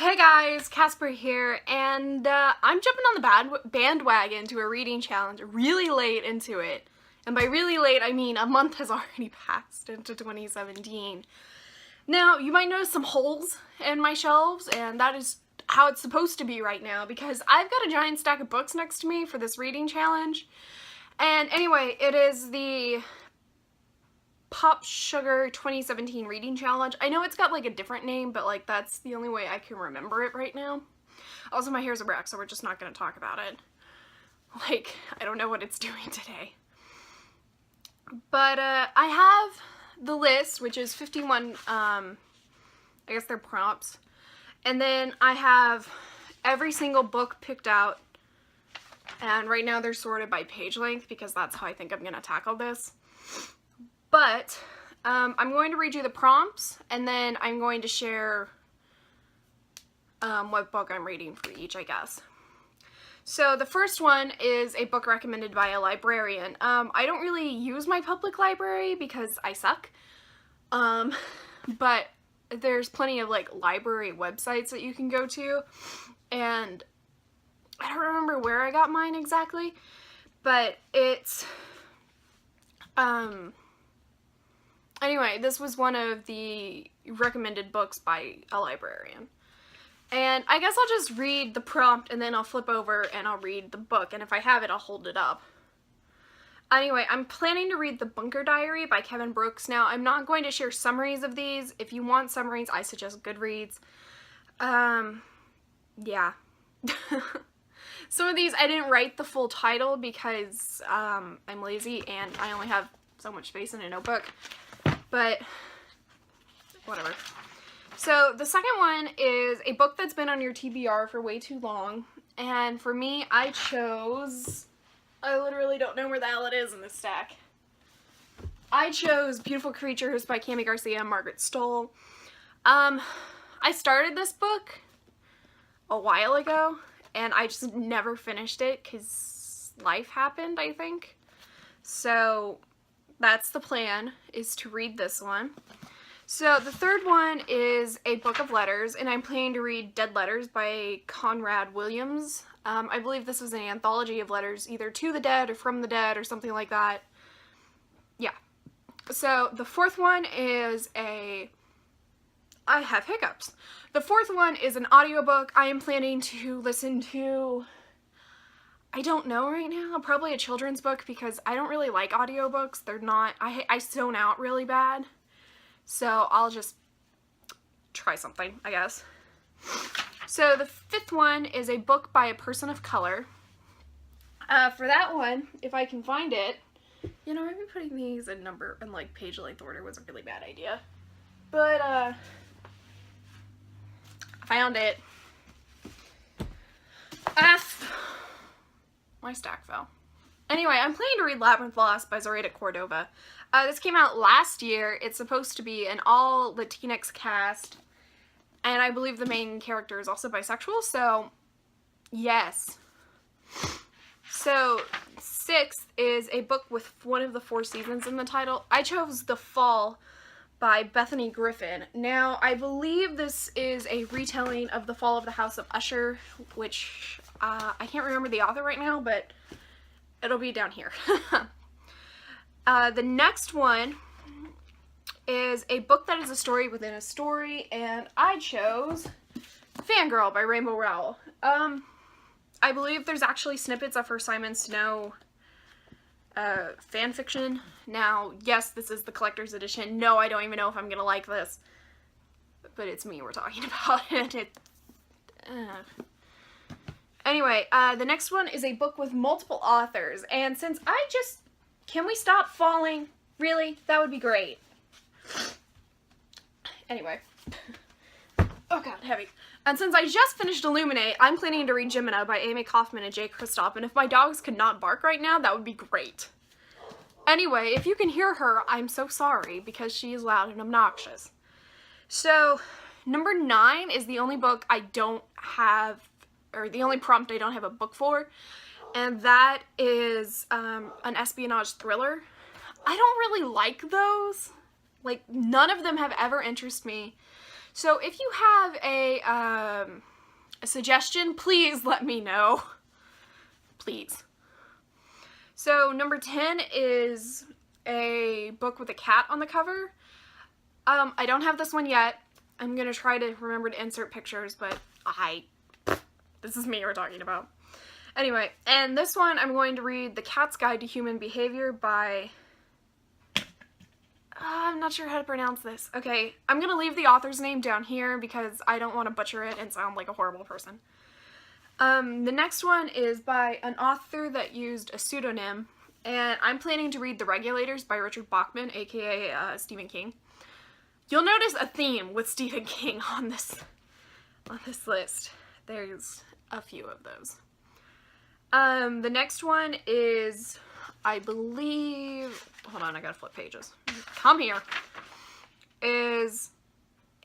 Hey guys, Casper here, and I'm jumping on the bandwagon to a reading challenge really late into it. And by really late, I mean a month has already passed into 2017. Now, you might notice some holes in my shelves, and that is how it's supposed to be right now, because I've got a giant stack of books next to me for this reading challenge. And anyway, it is the Popsugar 2017 reading challenge. I know it's got like a different name, but like that's the only way I can remember it right now. Also, my hair's a wreck, so we're just not going to talk about it. Like, I don't know what it's doing today. But I have the list, which is 51, I guess they're prompts. And then I have every single book picked out. And right now they're sorted by page length because that's how I think I'm going to tackle this. But I'm going to read you the prompts, and then I'm going to share what book I'm reading for each, I guess. So the first one is a book recommended by a librarian. I don't really use my public library because I suck, but there's plenty of like library websites that you can go to, and I don't remember where I got mine exactly, but it's anyway, this was one of the recommended books by a librarian. And I guess I'll just read the prompt and then I'll flip over and I'll read the book. And if I have it, I'll hold it up. Anyway, I'm planning to read The Bunker Diary by Kevin Brooks. Now, I'm not going to share summaries of these. If you want summaries, I suggest Goodreads. Yeah. Some of these, I didn't write the full title because I'm lazy and I only have so much space in a notebook. But whatever. So the second one is a book that's been on your TBR for way too long. And for me, I chose, I literally don't know where the hell it is in this stack. I chose Beautiful Creatures by Cami Garcia and Margaret Stoll. I started this book a while ago, and I just never finished it because life happened, I think. So that's the plan, is to read this one. So the third one is a book of letters, and I'm planning to read Dead Letters by Conrad Williams. I believe this is an anthology of letters, either to the dead or from the dead or something like that. Yeah. So the fourth one is I have hiccups. The fourth one is an audiobook. I am planning to listen to, I don't know right now, probably a children's book because I don't really like audiobooks. They're not, I zone out really bad. So I'll just try something, I guess. So the fifth one is a book by a person of color. For that one, if I can find it, you know, maybe putting these in number and like page length order was a really bad idea. But I found it. My stack fell. Anyway, I'm planning to read Labyrinth Lost by Zoraida Cordova. This came out last year. It's supposed to be an all Latinx cast, and I believe the main character is also bisexual, so yes. So, sixth is a book with one of the 4 seasons in the title. I chose The Fall by Bethany Griffin. Now, I believe this is a retelling of The Fall of the House of Usher, which I can't remember the author right now, but it'll be down here. The next one is a book that is a story within a story, and I chose Fangirl by Rainbow Rowell. I believe there's actually snippets of her Simon Snow fan fiction. Now, yes, this is the collector's edition. No, I don't even know if I'm gonna like this, but it's me we're talking about. Anyway, the next one is a book with multiple authors, and since can we stop falling? Really? That would be great. Anyway. Oh god, heavy. And since I just finished Illuminate, I'm planning to read Jemina by Amy Kaufman and Jay Kristoff, and if my dogs could not bark right now, that would be great. Anyway, if you can hear her, I'm so sorry, because she is loud and obnoxious. So, number 9 is the only book I don't have, or the only prompt I don't have a book for, and that is an espionage thriller. I don't really like those. Like, none of them have ever interested me. So if you have a suggestion, please let me know. Please. So number 10 is a book with a cat on the cover. I don't have this one yet. I'm gonna try to remember to insert pictures, but this is me we're talking about. Anyway, and this one I'm going to read The Cat's Guide to Human Behavior by... I'm not sure how to pronounce this. Okay, I'm gonna leave the author's name down here because I don't want to butcher it and sound like a horrible person. The next one is by an author that used a pseudonym, and I'm planning to read The Regulators by Richard Bachman, aka Stephen King. You'll notice a theme with Stephen King on this list. There's a few of those. The next one is, I believe, hold on, I gotta flip pages. Come here. Is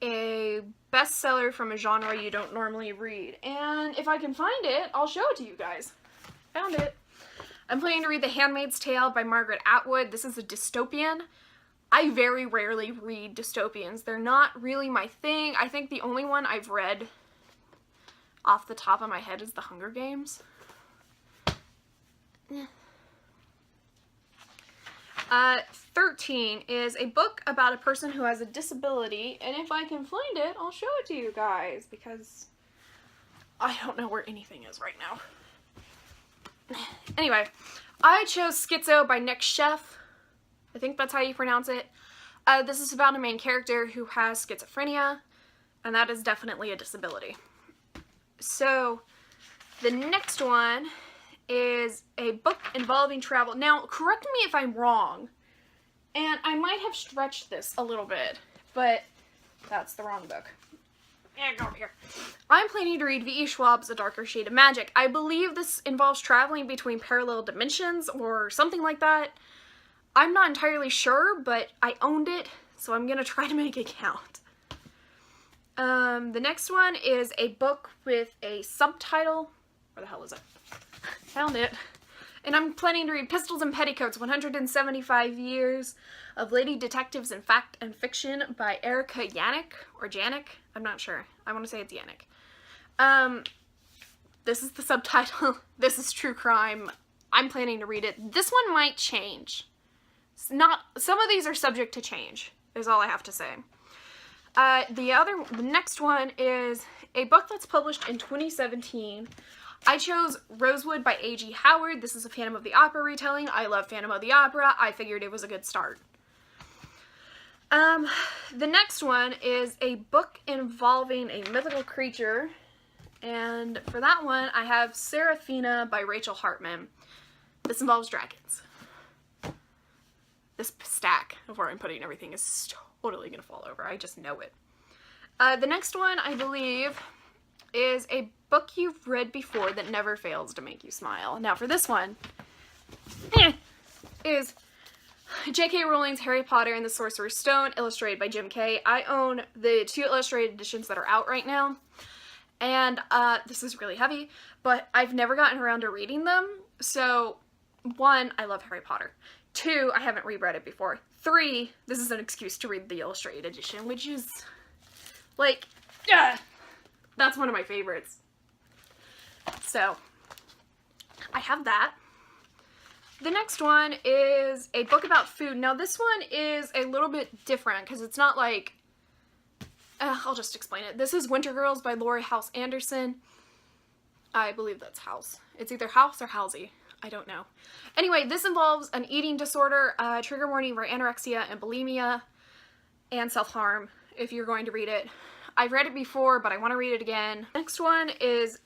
a bestseller from a genre you don't normally read. And if I can find it, I'll show it to you guys. Found it. I'm planning to read The Handmaid's Tale by Margaret Atwood. This is a dystopian. I very rarely read dystopians. They're not really my thing. I think the only one I've read off the top of my head is The Hunger Games. 13 is a book about a person who has a disability, and if I can find it, I'll show it to you guys, because I don't know where anything is right now. Anyway, I chose Schizo by Nick Sheff. I think that's how you pronounce it. This is about a main character who has schizophrenia, and that is definitely a disability. So, the next one is a book involving travel. Now, correct me if I'm wrong, and I might have stretched this a little bit, but that's the wrong book. Yeah, go over here. I'm planning to read V.E. Schwab's A Darker Shade of Magic. I believe this involves traveling between parallel dimensions or something like that. I'm not entirely sure, but I owned it, so I'm gonna try to make it count. The next one is a book with a subtitle. Where the hell is it? Found it. And I'm planning to read Pistols and Petticoats, 175 Years of Lady Detectives in Fact and Fiction by Erica Janik, or Janik, I'm not sure. I want to say it's Janik. This is the subtitle. This is true crime. I'm planning to read it. This one might change. Some of these are subject to change, is all I have to say. The next one is a book that's published in 2017. I chose Rosewood by A.G. Howard. This is a Phantom of the Opera retelling. I love Phantom of the Opera. I figured it was a good start. The next one is a book involving a mythical creature. And for that one, I have Seraphina by Rachel Hartman. This involves dragons. This stack of where I'm putting everything is totally going to fall over. I just know it. The next one, I believe, is a book you've read before that never fails to make you smile. Now for this one, is J.K. Rowling's Harry Potter and the Sorcerer's Stone, illustrated by Jim Kay. I own the 2 illustrated editions that are out right now, and this is really heavy, but I've never gotten around to reading them. So, 1, I love Harry Potter. 2, I haven't reread it before. 3, this is an excuse to read the illustrated edition, which is, like, that's one of my favorites. So, I have that. The next one is a book about food. Now, this one is a little bit different, because it's not like, I'll just explain it. This is Winter Girls by Lori House Anderson. I believe that's House. It's either House or Halsey. I don't know. Anyway, this involves an eating disorder, trigger warning for anorexia and bulimia, and self-harm, if you're going to read it. I've read it before, but I want to read it again. Next one is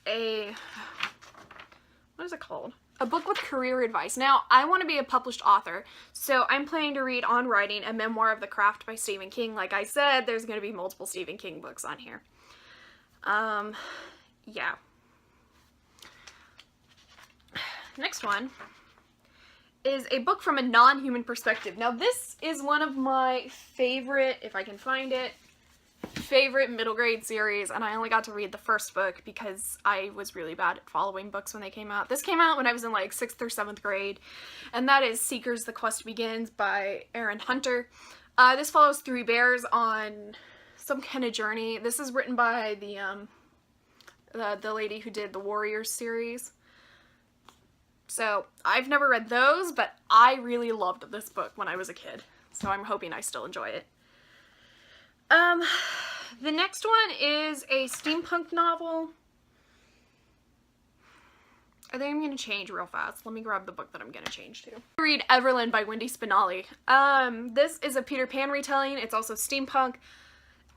what is it called? A book with career advice. Now, I want to be a published author, so I'm planning to read On Writing, a memoir of the craft by Stephen King. Like I said, there's going to be multiple Stephen King books on here. Yeah. Next one is a book from a non-human perspective. Now, this is one of my favorite, if I can find it, favorite middle grade series, and I only got to read the first book because I was really bad at following books when they came out. This came out when I was in like 6th or 7th grade, and that is Seekers, The Quest Begins by Aaron Hunter. This follows 3 bears on some kind of journey. This is written by the lady who did the Warriors series. So I've never read those, but I really loved this book when I was a kid. So I'm hoping I still enjoy it. The next one is a steampunk novel. I think I'm going to change real fast. Let me grab the book that I'm going to change to. Read Everland by Wendy Spinelli. This is a Peter Pan retelling. It's also steampunk.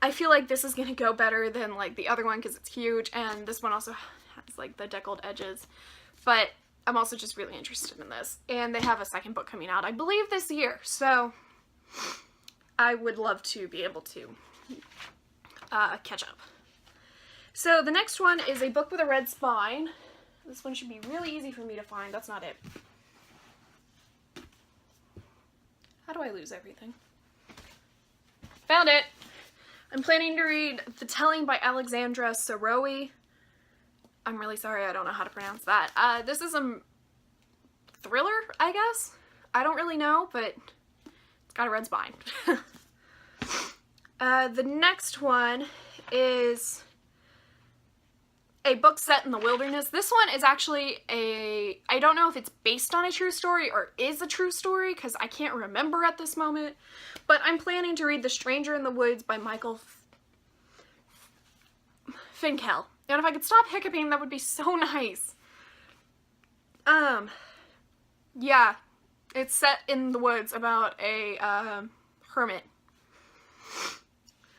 I feel like this is going to go better than like the other one because it's huge, and this one also has like the deckled edges. But I'm also just really interested in this. And they have a second book coming out, I believe, this year. So I would love to be able to catch up. So the next one is a book with a red spine. This one should be really easy for me to find. That's not it. How do I lose everything? Found it! I'm planning to read The Telling by Alexandra Sorowi. I'm really sorry, I don't know how to pronounce that. This is a thriller, I guess? I don't really know, but it's got a red spine. The next one is a book set in the wilderness. This one is actually I don't know if it's based on a true story or is a true story because I can't remember at this moment, but I'm planning to read The Stranger in the Woods by Michael Finkel. And if I could stop hiccuping, that would be so nice. Yeah, it's set in the woods about a hermit.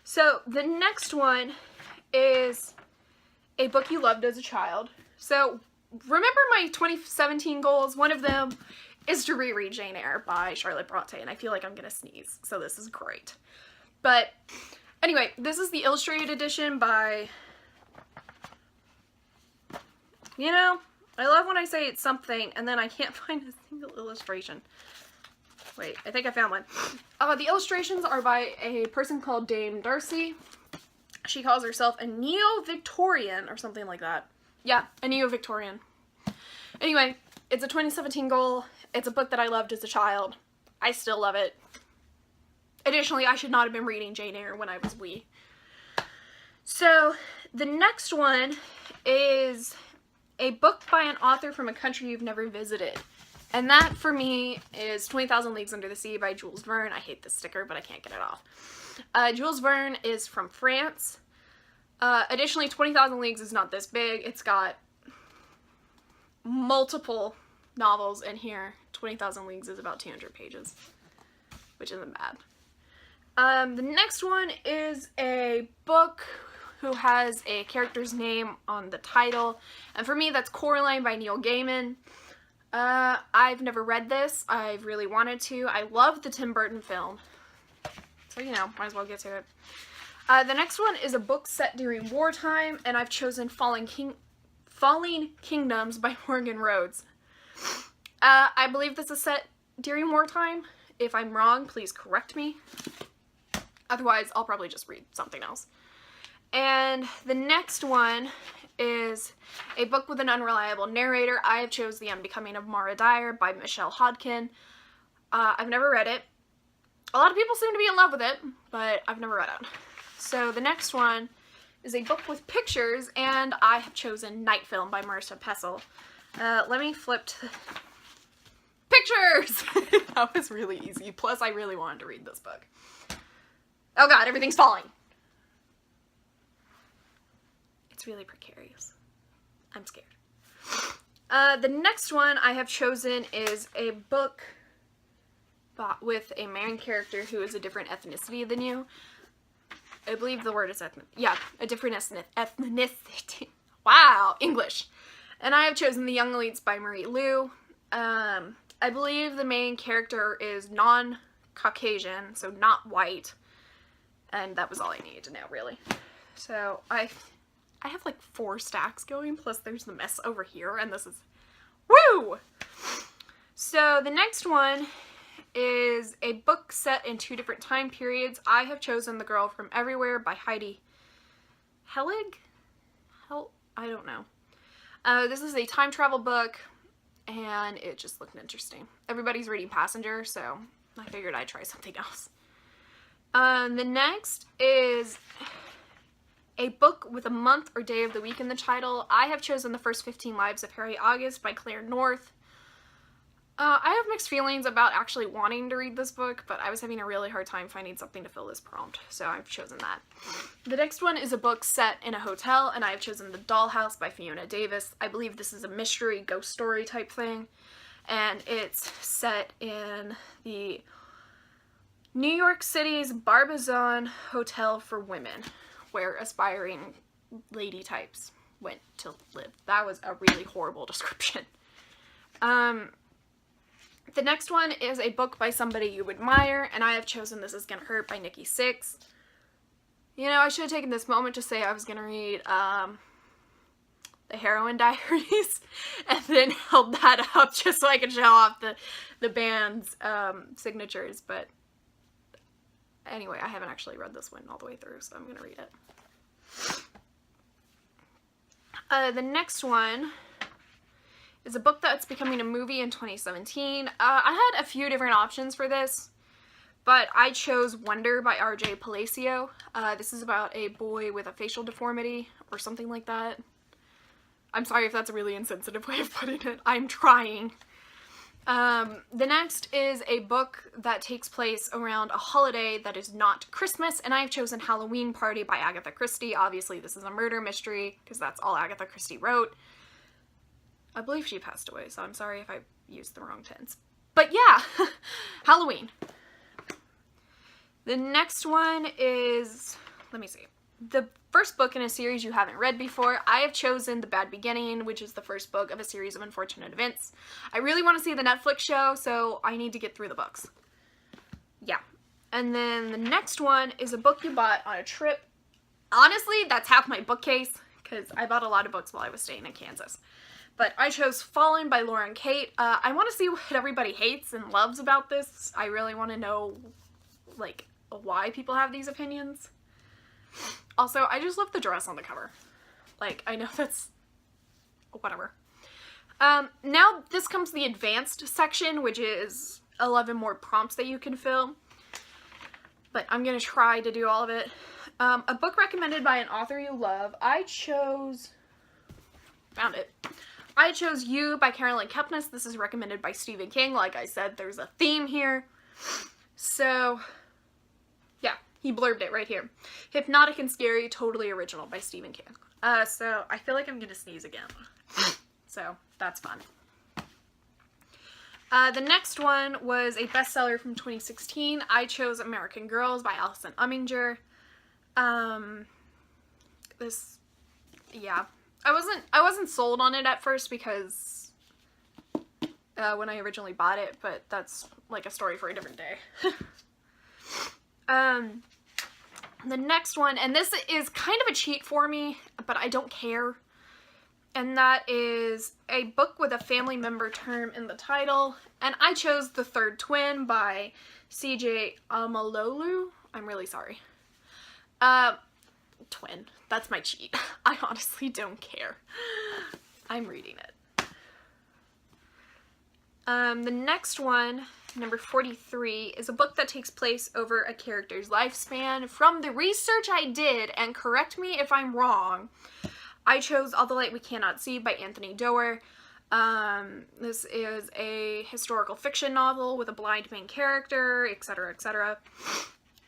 So the next one is a book you loved as a child. So remember my 2017 goals? One of them is to reread Jane Eyre by Charlotte Bronte, and I feel like I'm gonna sneeze, so this is great. But anyway, this is the illustrated edition by, you know, I love when I say it's something and then I can't find a single illustration. Wait, I think I found one. The illustrations are by a person called Dame Darcy. She calls herself a neo-Victorian or something like that. Yeah, a neo-Victorian. Anyway, it's a 2017 goal. It's a book that I loved as a child. I still love it. Additionally, I should not have been reading Jane Eyre when I was wee. So, the next one is a book by an author from a country you've never visited. And that, for me, is 20,000 Leagues Under the Sea by Jules Verne. I hate this sticker, but I can't get it off. Jules Verne is from France. Additionally, 20,000 Leagues is not this big. It's got multiple novels in here. 20,000 Leagues is about 200 pages, which isn't bad. The next one is a book who has a character's name on the title. And for me, that's Coraline by Neil Gaiman. I've never read this. I've really wanted to. I love the Tim Burton film. So, you know, might as well get to it. The next one is a book set during wartime, and I've chosen Falling Kingdoms by Morgan Rhodes. I believe this is set during wartime. If I'm wrong, please correct me. Otherwise, I'll probably just read something else. And the next one is a book with an unreliable narrator. I have chose The Unbecoming of Mara Dyer by Michelle Hodkin. I've never read it. A lot of people seem to be in love with it, but I've never read it. So the next one is a book with pictures, and I have chosen Night Film by Marissa Pessel. Let me flip to pictures! That was really easy. Plus, I really wanted to read this book. Oh god, everything's falling. It's really precarious. I'm scared. The next one I have chosen is a book with a main character who is a different ethnicity than you. I believe the word is a different ethnicity. Wow, English. And I have chosen The Young Elites by Marie Lu. I believe the main character is non-Caucasian, so not white. And that was all I needed to know, really. So I have like 4 stacks going, plus there's the mess over here, and this is, woo! So the next one is a book set in 2 different time periods. I have chosen The Girl from Everywhere by Heidi Helig? I don't know. This is a time travel book, and it just looked interesting. Everybody's reading Passenger, so I figured I'd try something else. The next is a book with a month or day of the week in the title. I have chosen The First 15 Lives of Harry August by Claire North. I have mixed feelings about actually wanting to read this book, but I was having a really hard time finding something to fill this prompt, so I've chosen that. The next one is a book set in a hotel, and I have chosen The Dollhouse by Fiona Davis. I believe this is a mystery ghost story type thing, and it's set in the New York City's Barbizon Hotel for Women, where aspiring lady types went to live. That was a really horrible description. The next one is a book by somebody you admire, and I have chosen This Is Gonna Hurt by Nikki Sixx. You know, I should have taken this moment to say I was gonna read The Heroine Diaries, and then held that up just so I could show off the band's signatures, but anyway, I haven't actually read this one all the way through, so I'm gonna read it. The next one is a book that's becoming a movie in 2017. I had a few different options for this, but I chose Wonder by R.J. Palacio. This is about a boy with a facial deformity, or something like that. I'm sorry if that's a really insensitive way of putting it. I'm trying. The next is a book that takes place around a holiday that is not Christmas, and I've chosen Halloween Party by Agatha Christie. Obviously, this is a murder mystery, because that's all Agatha Christie wrote. I believe she passed away, so I'm sorry if I used the wrong tense. But yeah, Halloween. The next one is, let me see, the first book in a series you haven't read before. I have chosen The Bad Beginning, which is the first book of a series of unfortunate events. I really want to see the Netflix show, so I need to get through the books. Yeah. And then the next one is a book you bought on a trip. Honestly, that's half my bookcase, because I bought a lot of books while I was staying in Kansas. But I chose Fallen by Lauren Kate. I want to see what everybody hates and loves about this. I really want to know, like, why people have these opinions. Also, I just love the dress on the cover. Like, I know that's whatever. Now this comes to the advanced section, which is 11 more prompts that you can fill. But I'm going to try to do all of it. A book recommended by an author you love. I chose... Found it. I chose You by Carolyn Kepnes. This is recommended by Stephen King. Like I said, there's a theme here. So, yeah, he blurbed it right here. Hypnotic and Scary, totally original by Stephen King. So I feel like I'm gonna sneeze again. So, that's fun. The next one was a bestseller from 2016. I chose American Girls by Alison Umminger. Yeah. I wasn't sold on it at first because when I originally bought it, but that's like a story for a different day. The next one, and this is kind of a cheat for me, but I don't care, and that is a book with a family member term in the title, and I chose The Third Twin by C.J. Amalolu. I'm really sorry. Twin. That's my cheat. I honestly don't care. I'm reading it. The next one, number 43, is a book that takes place over a character's lifespan. From the research I did, and correct me if I'm wrong, I chose All the Light We Cannot See by Anthony Doerr. This is a historical fiction novel with a blind main character, etc., etc.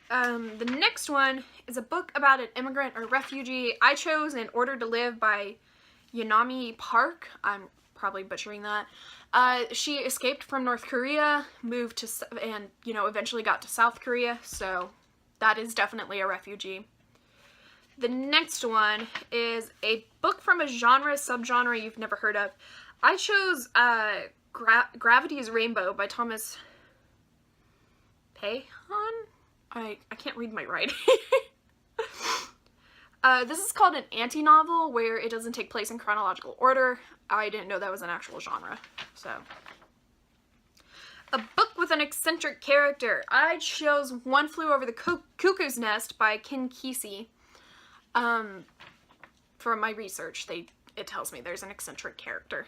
The next one is a book about an immigrant or refugee. I chose In Order to Live by Yeonmi Park. I'm probably butchering that. She escaped from North Korea, moved to, and, you know, eventually got to South Korea, so that is definitely a refugee. The next one is a book from a subgenre you've never heard of. I chose Gravity's Rainbow by Thomas Payhan? I can't read my writing. This is called an anti-novel, where it doesn't take place in chronological order. I didn't know that was an actual genre, so. A book with an eccentric character. I chose One Flew Over the Cuckoo's Nest by Ken Kesey. From my research, it tells me there's an eccentric character.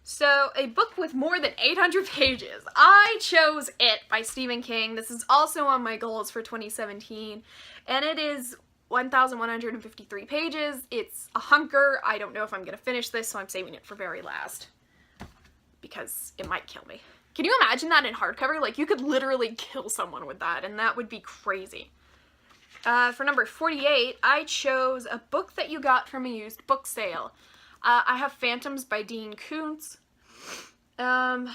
So, a book with more than 800 pages. I chose It by Stephen King. This is also on my goals for 2017, and it is 1,153 pages. It's a hunker. I don't know if I'm going to finish this, so I'm saving it for very last, because it might kill me. Can you imagine that in hardcover? Like, you could literally kill someone with that, and that would be crazy. For number 48, I chose a book that you got from a used book sale. I have Phantoms by Dean Koontz. Yeah,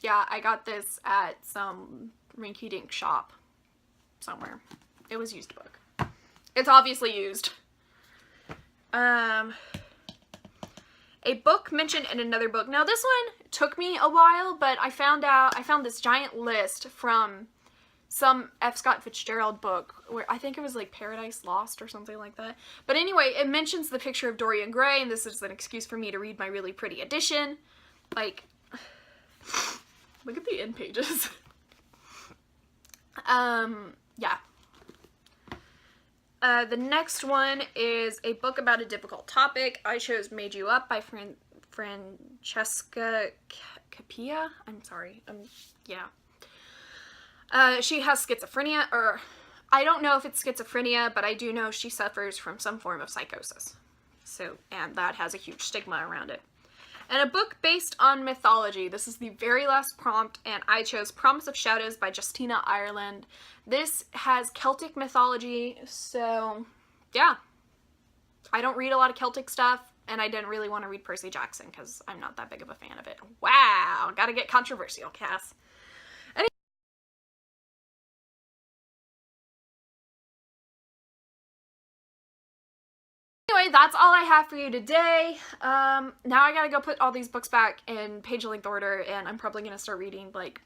I got this at some rinky-dink shop somewhere. It was used book. It's obviously used. A book mentioned in another book. Now this one took me a while, but I found this giant list from some F. Scott Fitzgerald book where I think it was like Paradise Lost or something like that. But anyway, it mentions the picture of Dorian Gray, and this is an excuse for me to read my really pretty edition. Like, look at the end pages. Yeah. The next one is a book about a difficult topic. I chose Made You Up by Francesca Capia. I'm sorry. Yeah. She has schizophrenia, or I don't know if it's schizophrenia, but I do know she suffers from some form of psychosis. So, and that has a huge stigma around it. And a book based on mythology. This is the very last prompt, and I chose Promise of Shadows by Justina Ireland. This has Celtic mythology, so yeah. I don't read a lot of Celtic stuff, and I didn't really want to read Percy Jackson because I'm not that big of a fan of it. Wow, gotta get controversial, Cass. Anyway, that's all I have for you today. Now I gotta go put all these books back in page length order, and I'm probably gonna start reading, like,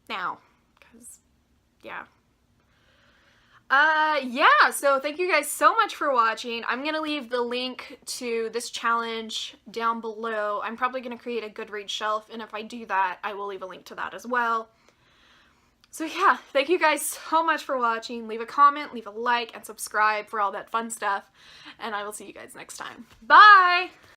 now, because, yeah. Yeah, so thank you guys so much for watching. I'm gonna leave the link to this challenge down below. I'm probably gonna create a Goodreads shelf, and if I do that, I will leave a link to that as well. So yeah, thank you guys so much for watching. Leave a comment, leave a like, and subscribe for all that fun stuff. And I will see you guys next time. Bye!